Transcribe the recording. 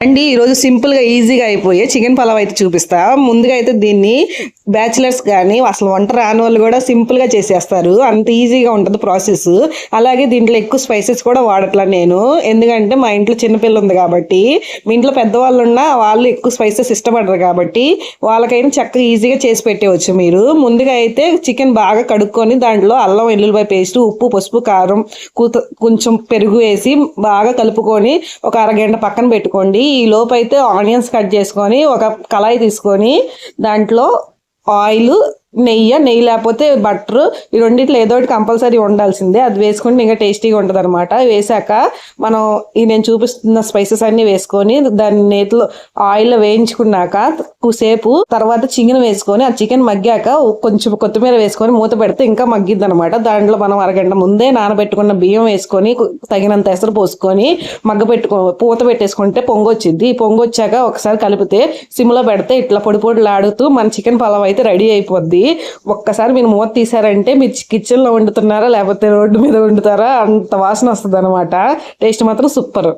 అండి ఈరోజు సింపుల్గా ఈజీగా అయిపోయే చికెన్ పలావ్ అయితే చూపిస్తా. ముందుగా అయితే దీన్ని బ్యాచిలర్స్ కానీ అసలు వంట రాని వాళ్ళు కూడా సింపుల్గా చేసేస్తారు. అంత ఈజీగా ఉంటుంది ప్రాసెస్. అలాగే దీంట్లో ఎక్కువ స్పైసెస్ కూడా వాడట్లా నేను, ఎందుకంటే మా ఇంట్లో చిన్నపిల్ల ఉంది కాబట్టి. మీ ఇంట్లో పెద్దవాళ్ళు ఉన్నా వాళ్ళు ఎక్కువ స్పైసెస్ ఇష్టపడరు కాబట్టి వాళ్ళకైనా చక్కగా ఈజీగా చేసి పెట్టేవచ్చు మీరు. ముందుగా అయితే చికెన్ బాగా కడుక్కొని దాంట్లో అల్లం వెల్లుల్లిపాయ పేస్ట్, ఉప్పు, పసుపు, కారం, కొంచెం పెరుగు వేసి బాగా కలుపుకొని ఒక అరగంట పక్కన పెట్టుకోండి. ఈ లోపు అయితే ఆనియన్స్ కట్ చేసుకొని ఒక కళాయి తీసుకొని దాంట్లో ఆయిల్, నెయ్యి లేకపోతే బటర్, ఈ రెండిట్లో ఏదో ఒకటి కంపల్సరీ ఉండాల్సిందే. అది వేసుకుంటే ఇంకా టేస్టీగా ఉంటుంది అనమాట. వేసాక మనం ఈ నేను చూపిస్తున్న స్పైసెస్ అన్ని వేసుకొని దాన్ని నేతిలో ఆయిల్లో వేయించుకున్నాక సేపు తర్వాత చికెన్ వేసుకొని ఆ చికెన్ మగ్గాక కొంచెం కొత్తిమీర వేసుకొని మూత పెడితే ఇంకా మగ్గిద్ది అనమాట. దాంట్లో మనం అరగంట ముందే నానబెట్టుకున్న బియ్యం వేసుకొని తగినంత ఎసరు పోసుకొని పూత పెట్టేసుకుంటే పొంగొచ్చిద్ది. ఈ పొంగొచ్చాక ఒకసారి కలిపితే సిమ్లో పెడితే ఇట్లా పొడి పొడిలాడుతూ మన చికెన్ పలావ్ అయితే రెడీ అయిపోద్ది. ఒక్కసారి మీరు మూత తీసారంటే మీరు కిచెన్లో వండుతున్నారా లేకపోతే రోడ్డు మీద వండుతారా అంత వాసన వస్తుంది అనమాట. టేస్ట్ మాత్రం సూపర్.